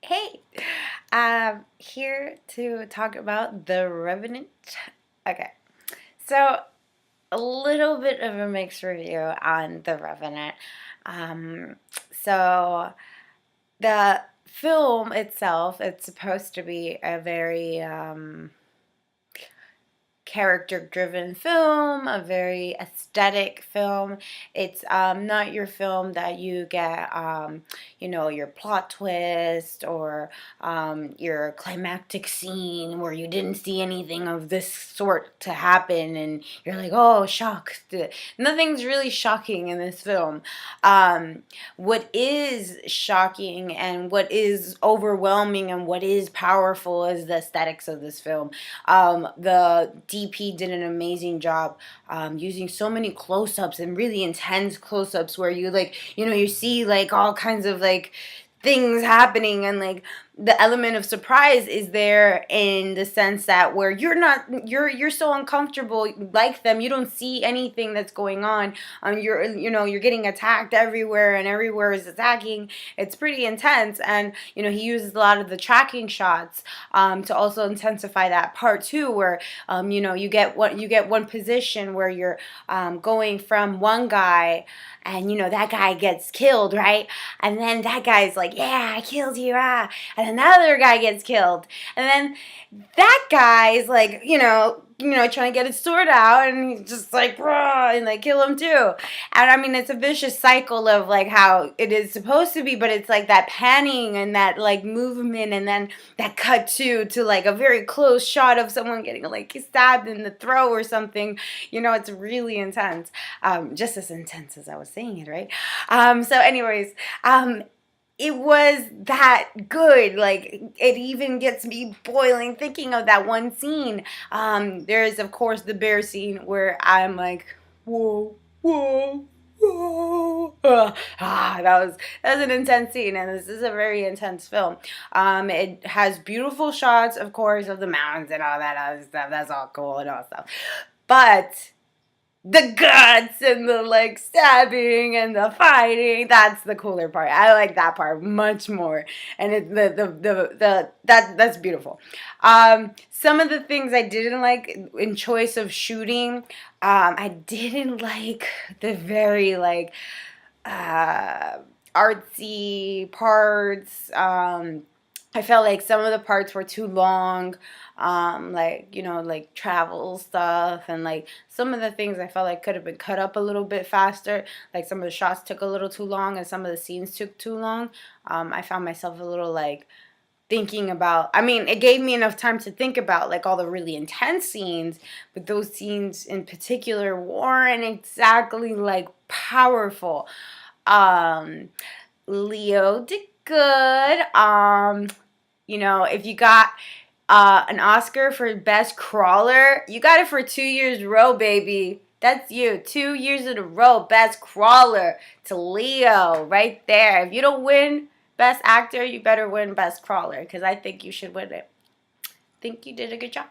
Hey, here to talk about the Revenant. Okay, so a little bit of a mixed review on the Revenant. Um, so the film itself, it's supposed to be a very character driven film, a very aesthetic film. It's not your film that you get, your plot twist or your climactic scene where you didn't see anything of this sort to happen and you're like, oh, shock. Nothing's really shocking in this film. What is shocking and what is overwhelming and what is powerful is the aesthetics of this film. The DP did an amazing job using so many close-ups and really intense close-ups where you see like all kinds of like things happening, and like the element of surprise is there in the sense that where you're so uncomfortable like them, you don't see anything that's going on. You're getting attacked everywhere and everywhere is attacking. It's pretty intense, and he uses a lot of the tracking shots to also intensify that part too, where you get one position where you're going from one guy, and that guy gets killed, right? And then that guy's like, yeah, I killed you, ah. And another guy gets killed. And then that guy is like, trying to get his sword out, and he's just like, rah, and like kill him too. And I mean, it's a vicious cycle of like how it is supposed to be, but it's like that panning and that like movement, and then that cut to like a very close shot of someone getting like stabbed in the throat or something. It's really intense. Just as intense as I was saying it, right? So anyways, it was that good. Like, it even gets me boiling thinking of that one scene. There's of course the bear scene where I'm like, whoa, whoa, whoa. That was an intense scene, and this is a very intense film. It has beautiful shots, of course, of the mountains and all that other stuff. That's all cool and all stuff. But the guts and the like stabbing and the fighting, that's the cooler part. I like that part much more, and that's beautiful. Some of the things I didn't like in choice of shooting, I didn't like the very like uh artsy parts. I felt like some of the parts were too long, like travel stuff, and like some of the things I felt like could have been cut up a little bit faster. Like some of the shots took a little too long, and some of the scenes took too long. I found myself a little like thinking about. I mean, it gave me enough time to think about like all the really intense scenes, but those scenes in particular weren't exactly like powerful. Um, Leo did good. If you got an Oscar for Best Crawler, you got it for 2 years in a row, baby. That's you. 2 years in a row, Best Crawler to Leo right there. If you don't win Best Actor, you better win Best Crawler, because I think you should win it. I think you did a good job.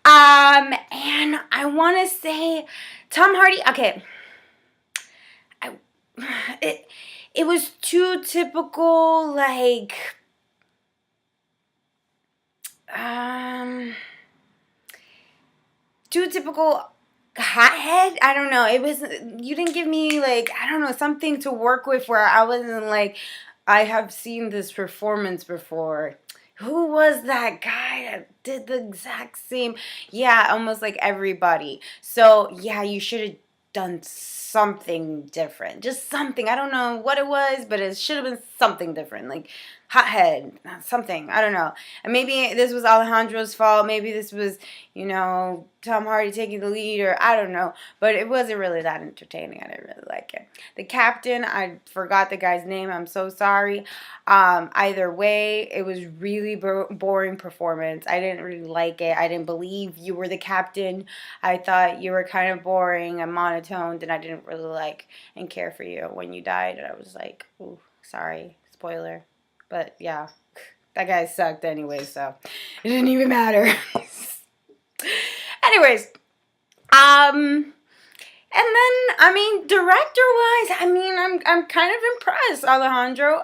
And I want to say Tom Hardy. Okay. It was too typical, like, too typical hothead. I don't know. You didn't give me, like, I don't know, something to work with where I wasn't like, I have seen this performance before. Who was that guy that did the exact same? Yeah, almost like everybody. So, yeah, you should have done something different. Just something. I don't know what it was, but it should have been something different. Like hothead, something. I don't know. And maybe this was Alejandro's fault. Maybe this was, Tom Hardy taking the lead, or I don't know. But it wasn't really that entertaining. I didn't really like it. The captain, I forgot the guy's name. I'm so sorry. Either way, it was really boring performance. I didn't really like it. I didn't believe you were the captain. I thought you were kind of boring and monotoned, and I didn't really like and care for you when you died. And I was like, ooh, sorry, spoiler. But yeah, that guy sucked anyway, so it didn't even matter. Anyways, and then, I mean, director-wise, I mean, I'm kind of impressed, Alejandro.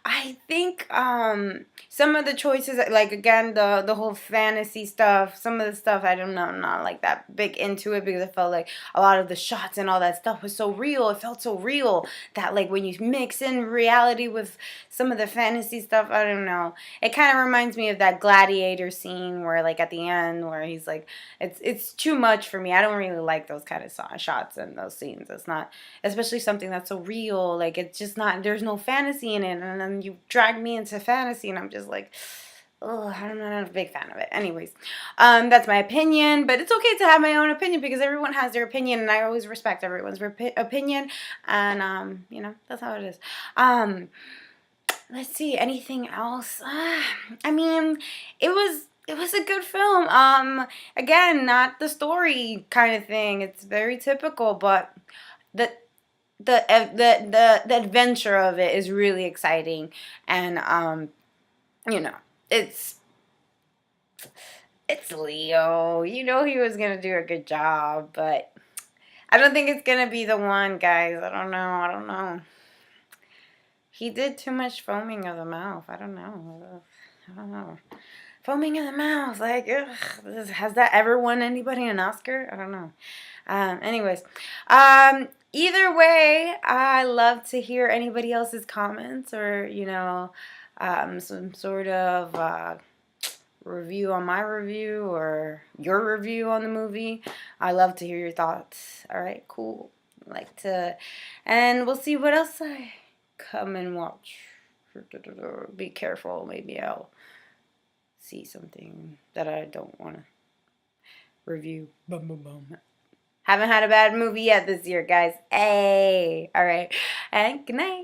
I think some of the choices, like again the whole fantasy stuff, some of the stuff I don't know, I'm not like that big into it, because I felt like a lot of the shots and all that stuff was so real. It felt so real that like when you mix in reality with some of the fantasy stuff, I don't know. It kind of reminds me of that gladiator scene where like at the end where he's like, it's too much for me. I don't really like those kind of shots and those scenes. It's not, especially something that's so real. Like it's just not. There's no fantasy in it, and then you drag me into fantasy, and I'm just like, oh, I'm not a big fan of it. Anyways, that's my opinion, but it's okay to have my own opinion because everyone has their opinion, and I always respect everyone's opinion, and that's how it is. Let's see, anything else? I mean, it was a good film. Again, not the story kind of thing. It's very typical, but the the adventure of it is really exciting, and you know, it's it's Leo. You know he was gonna do a good job, but I don't think it's gonna be the one, guys. I don't know. I don't know. He did too much foaming of the mouth. I don't know. I don't know. Foaming in the mouth, like, ugh, has that ever won anybody an Oscar? I don't know. Anyways, either way, I love to hear anybody else's comments, or some sort of review on my review or your review on the movie. I love to hear your thoughts. All right, cool. And we'll see what else I come and watch. Be careful, maybe I'll see something that I don't want to review. Boom, boom, boom. Haven't had a bad movie yet this year, guys. Hey, all right, and good night.